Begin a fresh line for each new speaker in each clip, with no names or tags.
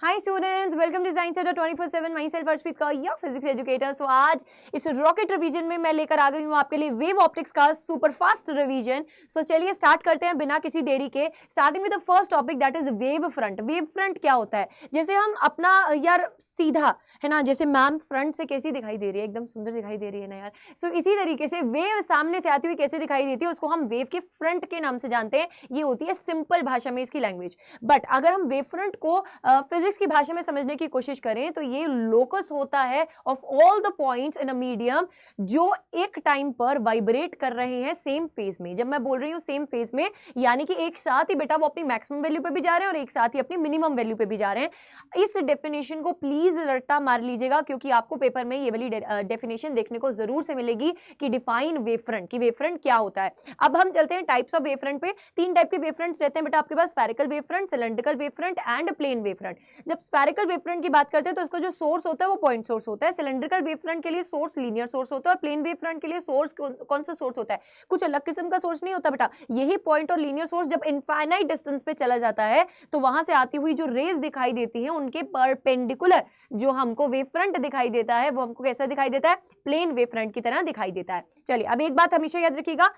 Hi students, welcome to science centre 24/7। Myself Arshpreet Kaur, your physics educator. So आज इस rocket revision में मैं लेकर आ गई हूँ आपके लिए वेव ऑप्टिक्स का सुपर फास्ट रिवीजन। सो चलिए स्टार्ट करते हैं बिना किसी देरी के। Starting with the first topic, that is wave front. Wave front क्या होता है? जैसे हम अपना यार सीधा है ना, जैसे मैम फ्रंट से कैसी दिखाई दे रही है, एकदम सुंदर दिखाई दे रही है ना यार। सो इसी तरीके से वेव सामने से आती हुई कैसे दिखाई देती है, उसको हम वेव के फ्रंट के नाम से जानते हैं। ये होती है सिंपल भाषा में इसकी लैंग्वेज। बट अगर हम वेव फ्रंट को फिजिक्स की भाषा में समझने की कोशिश करें तो ये लोकस होता है of all the points in a medium जो एक टाइम पर वाइब्रेट कर रहे हैं सेम फेज में। जब मैं बोल रही हूं सेम फेज में, यानी कि एक साथ ही बेटा वो अपनी मैक्सिमम वैल्यू पे भी जा रहे हैं और एक साथ ही अपनी मिनिमम वैल्यू पे भी जा रहे हैं। इस डेफिनेशन को प्लीज रट्टा मार लीजिएगा, क्योंकि आपको पेपर में ये वाली डेफिनेशन देखने को जरूर से मिलेगी कि डिफाइन वेव फ्रंट, की वेव फ्रंट क्या होता है। अब हम चलते हैं टाइप्स ऑफ वेव फ्रंट पे। 3 टाइप के वेव फ्रंट्स रहते हैं बेटा आपके पास, spherical wave front, cylindrical wave front and plane wave front. जब स्फेरिकल वेव फ्रंट की बात करते हैं तो इसका जो सोर्स होता है वो पॉइंट सोर्स होता है। सिलेंड्रिकल वेव फ्रंट के लिए सोर्स लीनियर सोर्स होता है और प्लेन वेव फ्रंट के लिए सोर्स कौन सा सोर्स होता है? कुछ अलग किस्म का सोर्स नहीं होता बेटा। यही पॉइंट और लीनियर सोर्स जब इनफाइनाइट डिस्टेंस पे चला जाता है तो वहां से आती हुई जो रेज दिखाई देती है उनके परपेंडिकुलर जो हमको वेव फ्रंट दिखाई देता है वो हमको कैसा दिखाई देता है? प्लेन वेव फ्रंट की तरह दिखाई देता है। चलिए अब एक बात हमेशा याद रखिएगा,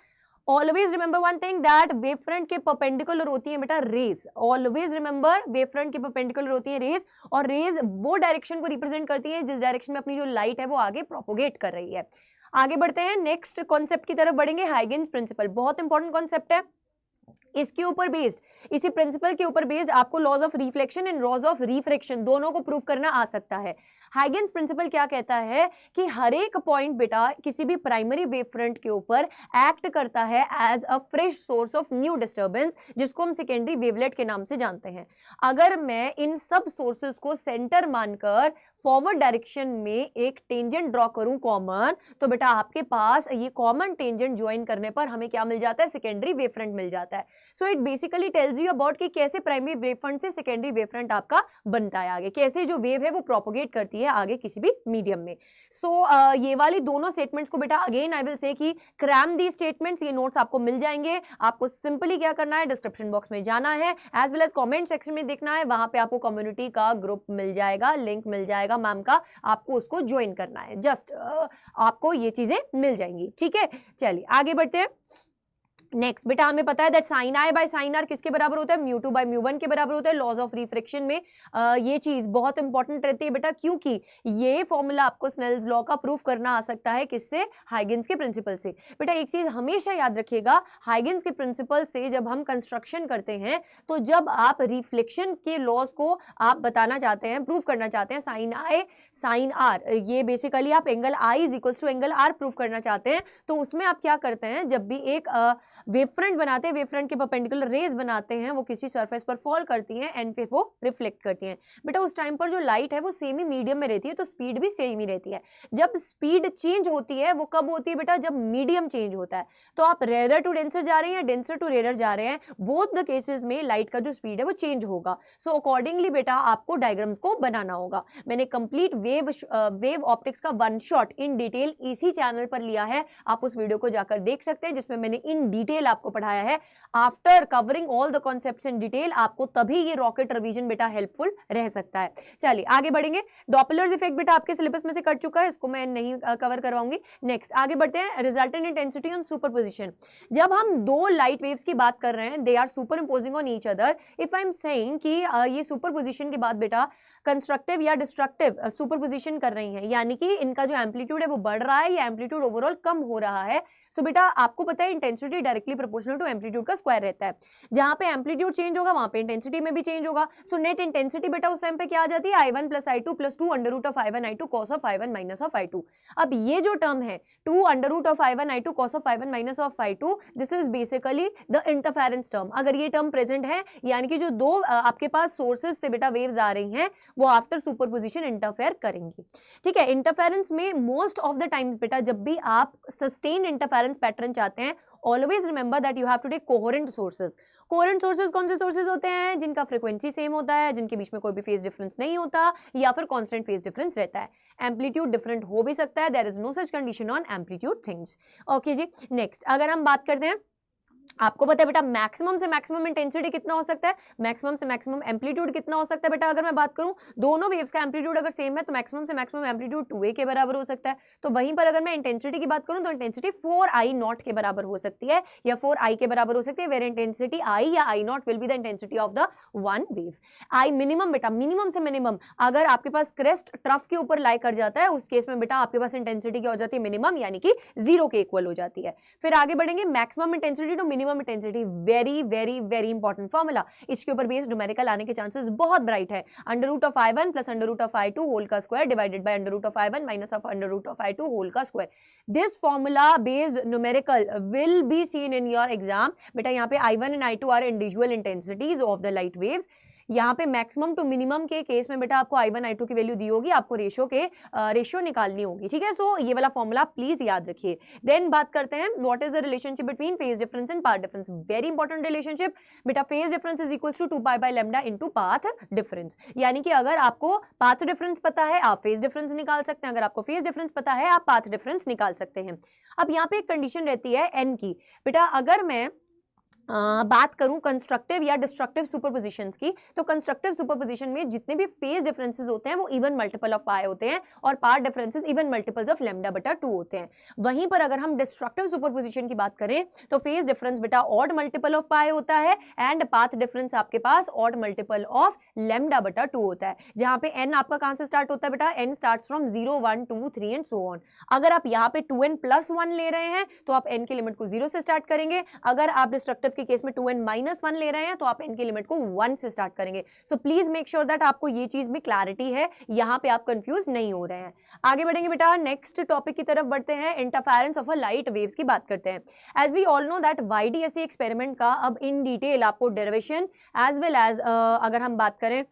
always remember one thing, that wave front के परपेंडिकुलर होती है बेटा rays. Always remember, wave front के परपेंडिकुलर होती है रेज, और रेज वो डायरेक्शन को रिप्रेजेंट करती है जिस डायरेक्शन में अपनी जो लाइट है वो आगे प्रोपोगेट कर रही है। आगे बढ़ते हैं, नेक्स्ट कॉन्सेप्ट की तरफ बढ़ेंगे। हाइगेन्स प्रिंसिपल बहुत इंपॉर्टेंट कॉन्सेप्ट है। इसके ऊपर बेस्ड, इसी प्रिंसिपल के ऊपर बेस्ड आपको laws of reflection and laws of refraction दोनों को प्रूव करना आ सकता है। हाइगेन्स प्रिंसिपल क्या कहता है कि हर एक पॉइंट बेटा किसी भी प्राइमरी वेव फ्रंट के ऊपर एक्ट करता है as a fresh source of new disturbance, जिसको हम सेकेंडरी वेवलेट के नाम से जानते हैं। अगर मैं इन सब सोर्सेस को सेंटर मानकर फॉरवर्ड डायरेक्शन में एक टेंजेंट ड्रॉ करूं कॉमन, तो बेटा आपके पास ये कॉमन टेंजेंट ज्वाइन करने पर हमें क्या मिल जाता है? सेकेंडरी वेव फ्रंट मिल जाता है। So it basically tells you about कि कैसे प्राइमरी वेव फ्रंट से सेकेंडरी वेव फ्रंट आपका बनता है, आगे कैसे जो वेव है वो प्रोपोगेट करती है आगे किसी भी मीडियम में। सो ये वाली दोनों स्टेटमेंट्स को बेटा अगेन आई विल से कि क्रैम दी स्टेटमेंट्स, ये नोट्स आपको मिल जाएंगे। आपको सिंपली क्या करना है, डिस्क्रिप्शन बॉक्स में जाना है as well as comment section में देखना है, वहां पे आपको कम्युनिटी का ग्रुप मिल जाएगा, लिंक मिल जाएगा मैम का, आपको उसको ज्वाइन करना है। जस्ट आपको ये चीजें मिल जाएंगी, ठीक है। चलिए आगे बढ़ते हैं। नेक्स्ट बेटा हमें पता है that sine I by sine R किसके बराबर होता है? Mu two by mu one के बराबर होता है। लॉज ऑफ रिफ्रैक्शन में ये चीज बहुत इंपॉर्टेंट रहती है बेटा, क्योंकि ये फॉर्मूला आपको स्नेल्स लॉ का प्रूफ करना आ सकता है किससे? हाइगेन्स के प्रिंसिपल से। बेटा एक चीज हमेशा याद रखिएगा, हाइगेन्स के प्रिंसिपल से जब हम कंस्ट्रक्शन करते हैं तो जब आप रिफ्लेक्शन के लॉज को आप बताना चाहते हैं, प्रूफ करना चाहते हैं, साइन आई साइन आर, ये बेसिकली आप angle I is equals to angle R proof करना चाहते हैं, तो उसमें आप क्या करते हैं? जब भी एक वेव फ्रंट बनाते हैं, वेव फ्रंट के परपेंडिकुलर रेज बनाते हैं, वो किसी सरफेस पर फॉल करती हैं एंड फिर वो रिफ्लेक्ट करती हैं। बेटा उस टाइम पर जो लाइट है वो सेम ही मीडियम में रहती है, तो स्पीड भी सेम ही रहती है। जब स्पीड चेंज होती है वो कब होती है बेटा? जब मीडियम चेंज होता है। तो आप रेयर टू डेंसर जा रहे हैं या डेंसर टू रेयर जा रहे हैं, बोथ द केसेस में लाइट का जो स्पीड है वो चेंज होगा। सो अकॉर्डिंगली बेटा आपको डायग्राम्स को बनाना होगा। मैंने कंप्लीट वेव ऑप्टिक्स का वन शॉट इन डिटेल इसी चैनल पर लिया है, आप उस वीडियो को जाकर देख सकते हैं, जिसमें मैंने इन डिटेल आपको पढ़ाया है। After covering all the concepts in detail, आपको तभी ये रॉकेट रिवीजन बेटा हेल्पफुल रह सकता है। चलिए आगे बढ़ेंगे। डॉपलर्स इफेक्ट बेटा आपके सिलेबस में से कट चुका है, इसको मैं नहीं कवर करवाऊंगी। नेक्स्ट आगे बढ़ते हैं। Resultant intensity on superposition. जब हम दो लाइट वेव्स की बात कर रहे हैं, they are superimposing on each other. If I am saying कि ये सुपरपोजिशन के बाद बेटा कंस्ट्रक्टिव या डिस्ट्रक्टिव सुपरपोजिशन कर रही है, यानी कि इनका जो एम्पलीट्यूड है वो बढ़ रहा है या एम्पलीट्यूड ओवरऑल कम हो रहा है। सो बेटा आपको पता है intensity directly proportional to amplitude का स्क्वायर रहता है। जहां पे एम्पलीट्यूड चेंज होगा वहां पे इंटेंसिटी में भी चेंज होगा। सो नेट इंटेंसिटी बेटा उस टाइम पे क्या आ जाती है? I1 + I2 + 2 √ I1 I2 cos of I1 minus of I2। अब ये जो टर्म है 2 √ I1 I2 cos of I1 minus of I2, this is basically the interference term. अगर ये टर्म प्रेजेंट है, यानी कि जो दो आपके पास सोर्सेज से बेटा वेव्स आ रही हैं वो आफ्टर सुपरपोजिशन इंटरफेयर करेंगी, ठीक है। इंटरफेरेंस में मोस्ट ऑफ द टाइम्स बेटा जब भी आप सस्टेन इंटरफेरेंस पैटर्न चाहते हैं, always remember that you have to take coherent sources. Coherent sources कौन से सोर्सेज होते हैं? जिनका फ्रीक्वेंसी सेम होता है, जिनके बीच में कोई भी फेज डिफरेंस नहीं होता, या फिर कांस्टेंट फेज डिफरेंस रहता है। एम्पलीट्यूड डिफरेंट हो भी सकता है, there is no such condition on amplitude things. Okay ji. Next अगर हम बात करते हैं आपको पता है बेटा मैक्सिमम से मैक्सिमम इंटेंसिटी कितना हो सकता है, मैक्सिमम से मैक्सिमम एम्पलीट्यूड कितना हो सकता है बेटा। अगर मैं बात करूं दोनों वेव्स का एम्पलीट्यूड अगर सेम है तो मैक्सिमम से मैक्सिमम एम्पलीट्यूड 2a के बराबर हो सकता है। तो वहीं पर अगर मैं इंटेंसिटी की बात करूं तो इंटेंसिटी 4i नॉट के बराबर हो सकती है या 4i के बराबर हो सकती है, वेयर इंटेंसिटी i या i not will be the intensity of the one wave. I minimum बेटा, मिनिमम से मिनिमम अगर आपके पास क्रेस्ट ट्रफ के ऊपर लाई कर जाता है उस केस में बेटा आपके पास इंटेंसिटी क्या हो जाती है, मिनिमम, यानी कि 0 के इक्वल हो जाती है। फिर आगे बढ़ेंगे, maximum intensity to minimum intensity, very very very important formula. इसके ऊपर बेस्ड न्यूमेरिकल आने के चांसेस बहुत ब्राइट है। Under root of i1 plus under root of i2 whole का square divided by under root of i1 minus of under root of i2 whole का square. This formula based numerical will be seen in your exam. बेटा यहाँ पे i1 and i2 are individual intensities of the light waves. यहाँ पे maximum to minimum के case में बेटा आपको i1 i2 की वैल्यू दी होगी, आपको रेशियो निकालनी होगी, ठीक है। सो ये वाला फॉर्मूला प्लीज याद रखिए। देन बात करते हैं what is the relationship between phase difference and path difference. Very important relationship बेटा, phase difference is equals to 2 pi by lambda into path difference. यानी कि अगर आपको पाथ डिफरेंस पता है आप फेज डिफरेंस निकाल सकते हैं, अगर आपको फेज डिफरेंस पता है आप पाथ डिफरेंस निकाल सकते हैं। अब यहाँ पे एक कंडीशन रहती है n की। बेटा अगर मैं बात करूं कंस्ट्रक्टिव या डिस्ट्रक्टिव सुपरपोजिशंस की, तो कंस्ट्रक्टिव सुपरपोजिशन में जितने भी फेज डिफरेंसेस होते हैं वो इवन मल्टीपल ऑफ पाई होते हैं और path differences even multiples of lambda बटा 2 होते हैं। वहीं पर अगर हम डिस्ट्रक्टिव सुपरपोजिशन की बात करें तो फेज डिफरेंस बेटा ऑड मल्टीपल ऑफ पाई होता है एंड पाथ डिफरेंस आपके पास ऑड मल्टीपल ऑफ लैम्डा बटा 2 होता है। जहां पे n आपका कहां से स्टार्ट होता है बेटा, n starts from 0 1 2 3 and so on. अगर आप यहाँ पे 2n प्लस 1 ले रहे हैं तो आप n की लिमिट को 0 से स्टार्ट करेंगे। अगर आप डिस्ट्रक्टिव के केस में 2n माइनस 1 ले रहे हैं तो आप n की लिमिट को 1 से स्टार्ट करेंगे। सो प्लीज मेक श्योर दैट आपको ये चीज में क्लैरिटी है, यहां पे आप कंफ्यूज नहीं हो रहे हैं। आगे बढ़ेंगे बेटा, नेक्स्ट टॉपिक की तरफ बढ़ते हैं, interference of a light waves की बात करते हैं। As we all know that YDSE experiment का अब इन डिटेल आपको डेरिवेशन एज वेल एज अगर हम बात करें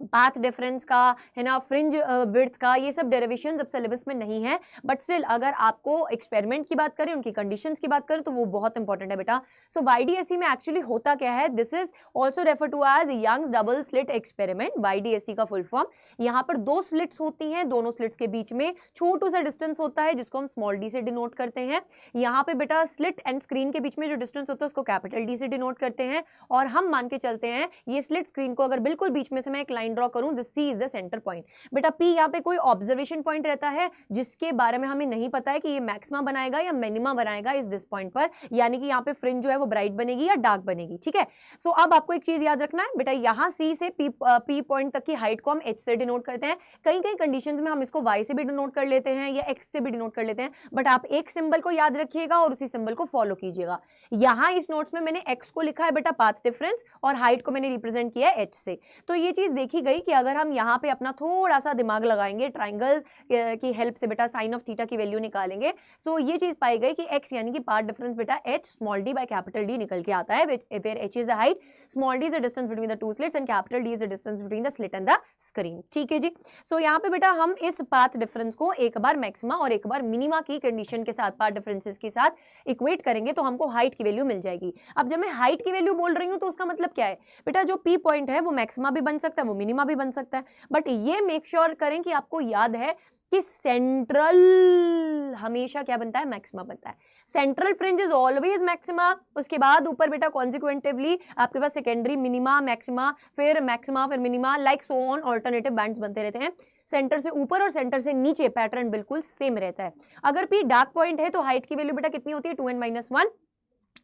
पाथ डिफरेंस का है ना, फ्रिंज विड्थ का, ये सब डेरिवेशंस अब सिलेबस में नहीं है, बट स्टिल अगर आपको एक्सपेरिमेंट की बात करें, उनकी कंडीशंस की बात करें तो वो बहुत इंपॉर्टेंट है बेटा। सो YDSE में एक्चुअली होता क्या है, this is also refer to as Young's double slit experiment. YDSE का फुल फॉर्म, यहाँ पर 2 स्लिट्स होती हैं, दोनों स्लिट्स के बीच में छोटू सा डिस्टेंस होता है जिसको हम स्मॉल d से डिनोट करते हैं। यहाँ पे बेटा स्लिट एंड स्क्रीन के बीच में जो डिस्टेंस होता है उसको कैपिटल D से डिनोट करते हैं। और हम मान के चलते हैं ये स्लिट स्क्रीन को अगर बिल्कुल बीच में से मैं एक लाइन ड्रॉ करूं, this C is the centre point. बेटा P यहाँ पे कोई ऑब्जर्वेशन पॉइंट रहता है जिसके बारे में हमें नहीं पता है कि ये मैक्सिमा बनाएगा या मिनिमा बनाएगा इस दिस पॉइंट पर, यानी कि यहाँ पे फ्रिंज जो है वो ब्राइट बनेगी या डार्क बनेगी, ठीक है। सो अब आपको एक चीज याद रखना है बेटा, यहाँ C से P पॉइंट तक की हाइट को हम H से डिनोट करते हैं। कई कई कंडीशंस में हम इसको Y से भी डिनोट कर लेते हैं या X से भी डिनोट कर लेते हैं, बट आप एक सिंबल को याद रखिएगा और उसी सिंबल को फॉलो कीजिएगा। यहाँ इस नोट्स में मैंने X को लिखा है बेटा पाथ डिफरेंस और हाइट को मैंने रिप्रेजेंट किया है H से। तो ये चीज देखी गई कि अगर हम यहाँ पे अपना थोड़ा सा दिमाग लगाएंगे, ट्राइंगल की हेल्प से बेटा साइन ऑफ थीटा की वैल्यू निकालेंगे, सो ये चीज पाई गई कि x यानी कि पाथ डिफरेंस बेटा h small d by capital D निकल के आता है, where h is the height, small d is the distance between the two slits and capital D is the distance between the slit and the screen, ठीक है जी। सो यहाँ पे बेटा हम इस पाथ डिफरेंस को एक बार मैक्सिमा और एक बार मिनिमा की कंडीशन के साथ, पाथ डिफरेंसेस के साथ इक्वेट करेंगे तो हमको हाइट की वैल्यू मिल जाएगी। अब जब मैं हाइट की वैल्यू बोल रही हूँ तो उसका मतलब क्या है बेटा, जो P पॉइंट है वो मैक्सिमा भी बन सकता है, वो मिनिमा भी बन सकता है, बट ये मेक श्योर करें कि आपको याद है कि सेंट्रल हमेशा क्या बनता है, मैक्सिमा बनता है। Central fringe is always maxima, उसके बाद ऊपर बेटा कॉन्सिक्वेंटिवली आपके पास सेकेंडरी मिनिमा, मैक्सिमा, फिर minima, like so on alternative bands बनते रहते हैं। सेंटर से ऊपर और सेंटर से नीचे पैटर्न बिल्कुल सेम रहता है। अगर P डार्क पॉइंट है तो हाइट की वैल्यू बेटा कितनी होती है, 2n-1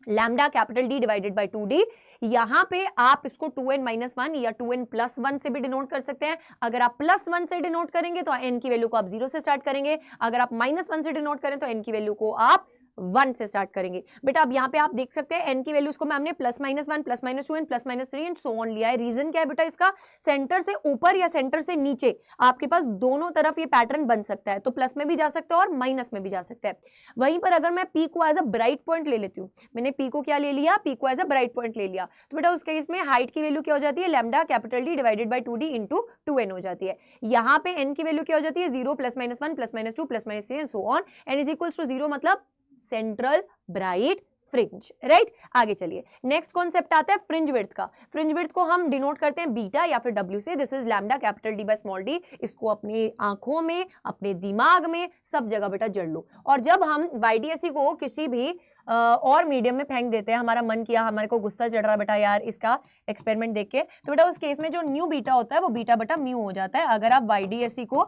lambda capital D divided by 2D। यहाँ पे आप इसको 2n-1 या 2n+1 से भी डिनोट कर सकते हैं। अगर आप +1 से डिनोट करेंगे तो n की वैल्यू को आप 0 से स्टार्ट करेंगे, अगर आप -1 से डिनोट करें तो n की वैल्यू को आप 1 से स्टार्ट करेंगे। बेटा अब यहाँ पे आप देख सकते हैं n की वैल्यूज को मैम ने +-1, +-2 एंड +-3 एंड सो ऑन लिया है। रीजन क्या है बेटा इसका, सेंटर से ऊपर या सेंटर से नीचे आपके पास दोनों तरफ ये पैटर्न बन सकता है, तो प्लस में भी जा सकता है और माइनस में भी जा सकता है। वहीं पर अगर मैं P को एज अ ब्राइट पॉइंट ले लेती हूँ, मैंने P को क्या ले लिया, P को एज अ ब्राइट पॉइंट ले लिया, तो बेटा उस केस में हाइट की वैल्यू क्या हो जाती है, lambda capital D divided by 2D into 2n हो जाती है। यहाँ पे n की वैल्यू क्या हो जाती है, 0 +-1 +-2 +-3 and so on, n is equals to 0 मतलब सेंट्रल ब्राइट फ्रिंज, राइट। आगे चलिए, नेक्स्ट कॉन्सेप्ट आता है फ्रिंज विड्थ का। फ्रिंज विड्थ को हम डिनोट करते हैं बीटा या फिर W से, this is lambda capital D by small d। इसको अपनी आंखों में, अपने दिमाग में, सब जगह बेटा जड़ लो। और जब हम YDSE को किसी भी और मीडियम में फेंक देते हैं, हमारा मन किया, हमारे को गुस्सा चढ़ रहा बेटा यार इसका एक्सपेरिमेंट देख के, तो बेटा उस केस में जो न्यू बीटा होता है वो बीटा बटा म्यू हो जाता है। अगर आप YDSE को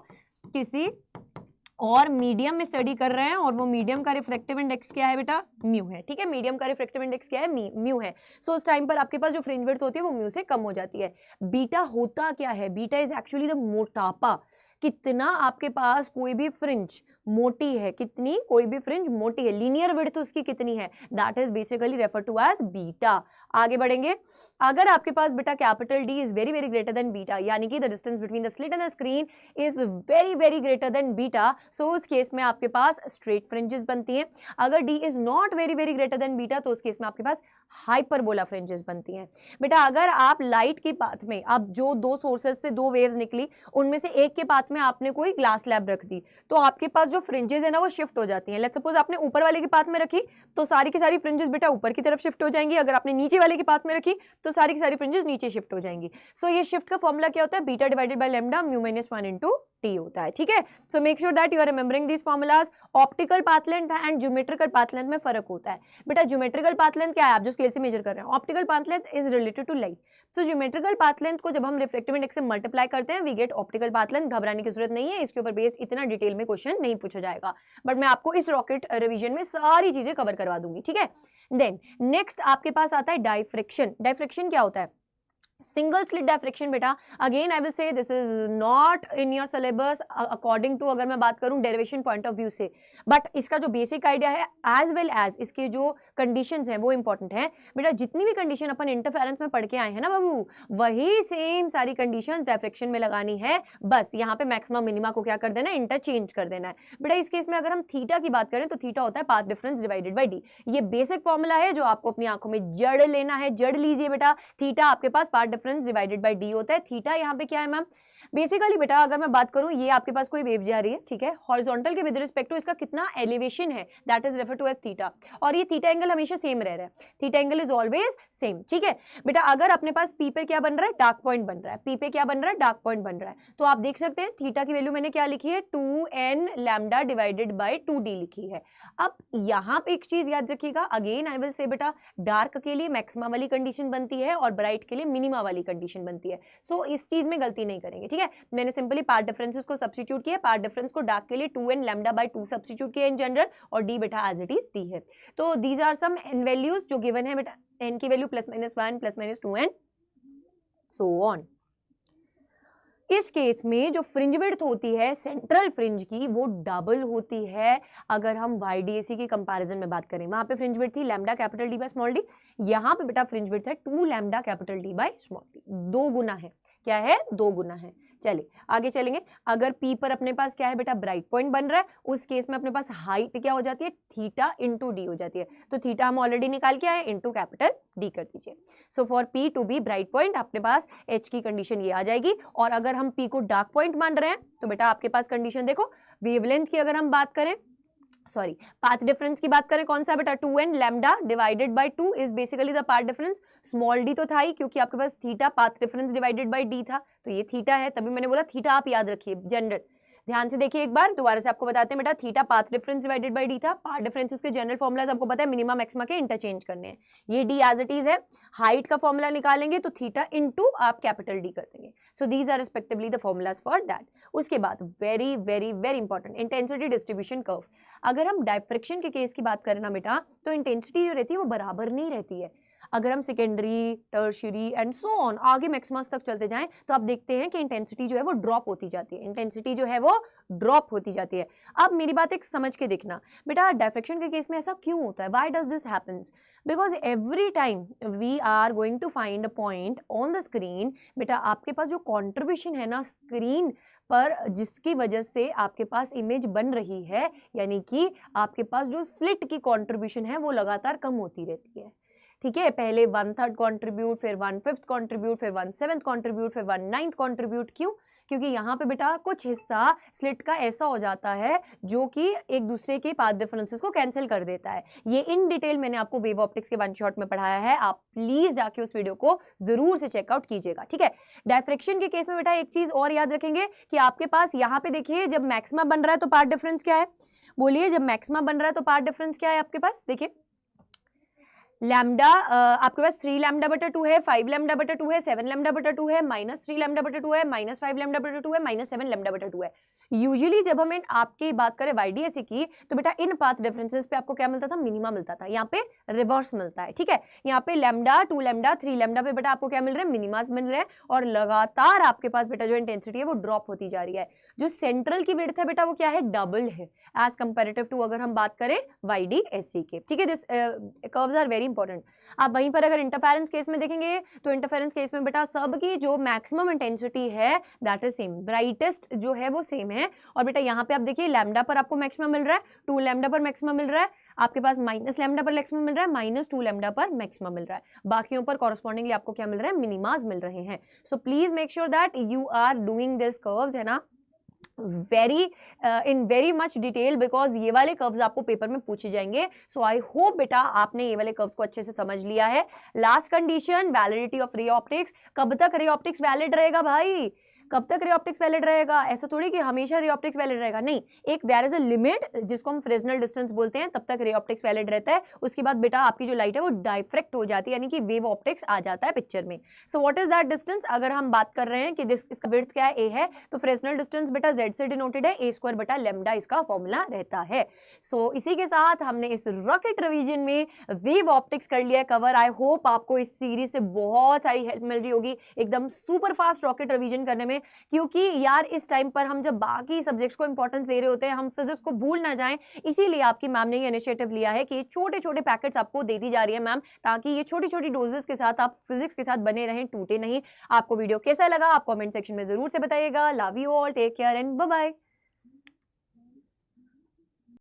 किसी और मीडियम में स्टडी कर रहे हैं और वो मीडियम का रिफ्रैक्टिव इंडेक्स क्या है बेटा, म्यू है, ठीक है, मीडियम का रिफ्रैक्टिव इंडेक्स क्या है, म्यू है। सो उस टाइम पर आपके पास जो फ्रिंज विड्थ होती है वो म्यू से कम हो जाती है। बीटा होता क्या है, बीटा इज एक्चुअली द मोटापा, कितना आपके पास कोई भी फ्रिंज मोटी है, कितनी कोई भी फ्रिंज मोटी है, लीनियर विड्थ उसकी कितनी है, that is basically refer to as beta. आगे बढ़ेंगे, अगर आपके पास बेटा capital D is very very greater than beta, यानी कि the distance between the slit and the screen is very very greater than beta, so उस केस में आपके पास स्ट्रेट फ्रिंजेस बनती हैं। अगर D is not very very greater than beta तो उस केस में आपके पास हाइपरबोला फ्रिंजेस बनती हैं। बेटा अगर आप लाइट की पाथ में, अब जो दो सोर्सेज से दो वेव्स निकली उनमें से एक के पाथ में आपने कोई ग्लास स्लैब रख दी, तो आपके पास जो फ्रिंजेस है ना वो शिफ्ट हो जाती हैं। लेट्स सपोज आपने ऊपर वाले के पाथ में रखी तो सारी की सारी फ्रिंजेस बेटा ऊपर की तरफ शिफ्ट हो जाएंगी, अगर आपने नीचे वाले के पाथ में रखी तो सारी की सारी फ्रिंजेस नीचे शिफ्ट हो जाएंगी। सो ये शिफ्ट का फॉर्मूला क्या होता है, beta divided by lambda mu minus 1 into T होता है, ठीक है। So make sure that you are remembering this formulas. Optical path length and geometrical path length में फर्क होता है बेटा। ज्योमेट्रिकल पाथ लेंथ क्या है, आप जो स्केल से मेजर कर रहे हैं, optical path length is related to light. So geometrical path length को जब हम रिफ्रैक्टिव इंडेक्स से मल्टीप्लाई करते हैं we get optical path length. घबराने की जरूरत नहीं है, इसके ऊपर बेस्ड इतना डिटेल में क्वेश्चन नहीं पूछा जाएगा, बट मैं आपको इस रॉकेट रिवीजन में सारी चीजें कवर करवा दूंगी, ठीक है। देन नेक्स्ट आपके पास आता है डाइफ्रैक्शन। डाइफ्रैक्शन क्या होता है, सिंगल स्लिट डाइफ्रैक्शन बेटा। Again I will say this is not in your syllabus according to, अगर मैं बात करूं डेरिवेशन पॉइंट ऑफ व्यू से, बट इसका जो बेसिक आइडिया है एज वेल एज इसके जो कंडीशंस हैं वो इंपॉर्टेंट है बेटा। जितनी भी कंडीशन अपन इंटरफेरेंस में पढ़ के आए हैं ना बाबू, वही सेम सारी कंडीशंस डाइफ्रैक्शन में लगानी है, बस यहाँ पे मैक्सिमम मिनिमा को क्या कर देना है, इंटरचेंज कर देना है बेटा। इस केस में अगर हम थीटा की बात करें तो थीटा होता है path difference divided by D. ये बेसिक फॉर्मूला है जो आपको अपनी आंखों में जड़ लेना है, जड़ लीजिए बेटा। थीटा आपके पास path difference divided by D होता है। थीटा यहाँ पे क्या है मैम, बेसिकली बेटा अगर मैं बात करूं, ये आपके पास कोई वेव जा रही है, ठीक है, हॉरिजॉन्टल के विद रिस्पेक्ट टू इसका कितना एलिवेशन है, that is refer to as theta, और ये थीटा एंगल हमेशा सेम रह रहा है, theta angle is always same, ठीक है बेटा। अगर अपने पास पी पे क्या बन रहा है, डार्क पॉइंट बन रहा है, पी पे क्या बन रहा है, डार्क पॉइंट बन रहा है, तो आप देख सकते हैं थीटा की वैल्यू मैंने क्या लिखी है, 2n lambda divided bye 2d लिखी है। अब यहाँ पे एक चीज याद रखिएगा, अगेन आई विल से बेटा, डार्क के लिए मैक्सिमा वाली कंडीशन बनती है और ब्राइट के लिए मिनिमा वाली कंडीशन बनती है। सो इस चीज में गलती नहीं करेंगे, ठीक है। मैंने सिंपली पार्ट डिफरेंसेस को सब्स्टिट्यूट किया, पार्ट डिफरेंस को डार्क के लिए 2n लैम्डा बाय 2 सब्स्टिट्यूट किया इन जनरल, और d बेटा एज इट इज d है। तो these are some n values जो गिवन है बेटा, n की वैल्यू +-1 +-2n सो ऑन। इस केस में जो फ्रिंज विड्थ होती है सेंट्रल फ्रिंज की वो डबल होती है। अगर हम YDSE की कंपैरिजन में बात करें, वहां पे फ्रिंज विड्थ थी lambda capital D by small d, यहाँ पे बेटा फ्रिंज विड्थ है 2 lambda capital D by small d, 2 गुना है, क्या है, 2 गुना है। चलिए आगे चलेंगे। अगर P पर अपने पास क्या है बेटा, ब्राइट पॉइंट बन रहा है, उस केस में अपने पास हाइट क्या हो जाती है, थीटा इंटू डी हो जाती है। तो थीटा हम ऑलरेडी निकाल के आए, इंटू कैपिटल D कर दीजिए। So for P to be bright point अपने पास H की कंडीशन ये आ जाएगी। और अगर हम P को डार्क पॉइंट मान रहे हैं तो बेटा आपके पास कंडीशन देखो, वेवलेंथ की अगर हम बात करें, सॉरी पाथ डिफरेंस की बात करें, कौन सा बेटा, 2n lambda divided by 2 is basically the path difference. Small d तो था ही क्योंकि आपके पास theta path difference divided by d था, तो ये थीटा है, तभी मैंने बोला थीटा आप याद रखिए जनरल। ध्यान से देखिए एक बार, दोबारा से आपको बताते हैं बेटा, theta path difference divided by d था, पाथ डिफरेंस के जनरल फॉर्मूलाज आपको पता है, मिनिमा मैक्सिमा के इंटरचेंज करने हैं, ये d एज इट इज है। हाइट का फॉर्मूला निकालेंगे तो थीटा इनटू आप कैपिटल D कर देंगे। So these are respectively the formulas for that. उसके बाद very very very important, intensity distribution curve. अगर हम डाइफ्रैक्शन के केस की बात करें ना बेटा, तो इंटेंसिटी जो रहती है वो बराबर नहीं रहती है। अगर हम secondary, tertiary and so on आगे मैक्सिमस तक चलते जाएं तो आप देखते हैं कि इंटेंसिटी जो है वो ड्रॉप होती जाती है, इंटेंसिटी जो है वो ड्रॉप होती जाती है। अब मेरी बात एक समझ के देखना बेटा, डाइफ्रैक्शन के केस में ऐसा क्यों होता है, why does this happens, because every time we are going to find a point on the screen, बेटा आपके पास जो कॉन्ट्रीब्यूशन है ना स्क्रीन पर, जिसकी वजह से आपके पास इमेज बन रही है, यानी कि आपके पास जो स्लिट की कॉन्ट्रीब्यूशन है वो लगातार कम होती रहती है, ठीक है। पहले 1/3 कॉन्ट्रीब्यूट, फिर 1/5 कॉन्ट्रीब्यूट, फिर 1/7 कॉन्ट्रीब्यूट, फिर 1/9 कॉन्ट्रीब्यूट। क्यों? क्योंकि यहाँ पे बेटा कुछ हिस्सा स्लिट का ऐसा हो जाता है जो कि एक दूसरे के पाथ डिफरेंसेस को कैंसिल कर देता है। ये इन डिटेल मैंने आपको वेव ऑप्टिक्स के वन शॉट में पढ़ाया है, आप प्लीज जाके उस वीडियो को जरूर से चेकआउट कीजिएगा, ठीक है। डाइफ्रैक्शन के केस में बेटा एक चीज और याद रखेंगे कि आपके पास यहाँ पे देखिए, जब मैक्सिमा बन रहा है तो पाथ डिफरेंस क्या है, बोलिए, जब मैक्सिमा बन रहा है तो पाथ डिफरेंस क्या है आपके पास, देखिए लैम्डा आपके पास 3 लैम्डा बटा 2 है, 5 लैम्डा बटा 2 है, 7 लैम्डा बटा 2 है, -3 लैम्डा बटा 2 है, -5 लैम्डा बटा 2 है, -7 लैम्डा बटा 2 है। यूजुअली जब हम आपकी बात करें YDSE की, तो बेटा इन पाथ डिफरेंसेस पे आपको क्या मिलता था, मिनिमा मिलता था। यहाँ पे रिवर्स मिलता है, ठीक है। यहाँ पे लैम्डा 2 लैम्डा 3 लैम्डा पे बेटा आपको क्या मिल रहा है, मिनिमास मिल रहे हैं, और लगातार आपके पास बेटा जो इंटेंसिटी है वो ड्रॉप होती जा रही है। जो सेंट्रल की विड्थ है बेटा वो क्या है, डबल है एज कंपेरेटिव टू अगर हम बात करें YDSE के, ठीक है। This curves are very important. आप वहीं पर अगर इंटरफेरेंस केस में देखेंगे तो इंटरफेरेंस केस में बेटा सबकी जो मैक्सिमम इंटेंसिटी है दैट इज सेम, ब्राइटेस्ट जो है वो सेम है। और बेटा यहाँ पे आप देखिए लैम्डा पर आपको मैक्सिमम मिल रहा है, 2 लैम्डा पर मैक्सिमम मिल रहा है, आपके पास माइनस लैम्डा पर मैक्सिमम मिल रहा है, -2 लैम्डा पर मैक्सिमम मिल रहा है, बाकियों पर कॉरस्पॉन्डिंगली आपको क्या मिल रहा है, मिनिमास मिल रहे हैं। So please make sure that you are doing this curves, है ना, in very much detail, because ये वाले कर्व्स आपको पेपर में पूछे जाएंगे। सो आई होप बेटा आपने ये वाले कर्व्स को अच्छे से समझ लिया है। Last condition, validity of ray optics. कब तक रे ऑप्टिक्स वैलिड रहेगा भाई, कब तक रे ऑप्टिक्स वैलिड रहेगा? ऐसा थोड़ी कि हमेशा रे ऑप्टिक्स वैलिड रहेगा, नहीं, एक देयर इज अ लिमिट जिसको हम फ्रेस्नेल डिस्टेंस बोलते हैं, तब तक रे ऑप्टिक्स वैलिड रहता है। उसके बाद बेटा आपकी जो लाइट है वो डाइफ्रेक्ट हो जाती है, यानी कि वेव ऑप्टिक्स आ जाता है पिक्चर में। So what is that distance? अगर हम बात कर रहे हैं कि इसका विड्थ क्या है, ए है, तो फ्रेस्नेल डिस्टेंस बेटा z से डिनोटेड है, a² बटा लैम्डा इसका फॉर्मूला रहता है। सो इसी के साथ हमने इस रॉकेट रिवीजन में वेव ऑप्टिक्स कर लिया कवर। आई होप आपको इस सीरीज से बहुत सारी हेल्प मिल रही होगी एकदम सुपर फास्ट रॉकेट रिवीजन करने में, क्योंकि यार इस टाइम पर हम जब बाकी सब्जेक्ट्स को इंपॉर्टेंस दे रहे होते हैं, हम फिजिक्स को भूल ना जाएं, इसीलिए आपकी मैम ने ये इनिशिएटिव लिया है कि ये छोटे छोटे पैकेट्स आपको दे दी जा रही है मैम, ताकि ये छोटी छोटी डोजेस के साथ आप फिजिक्स के साथ बने रहें, टूटे नहीं। आपको वीडियो कैसा लगा आप कमेंट सेक्शन में जरूर से बताइएगा। Love you all, take care and bye bye.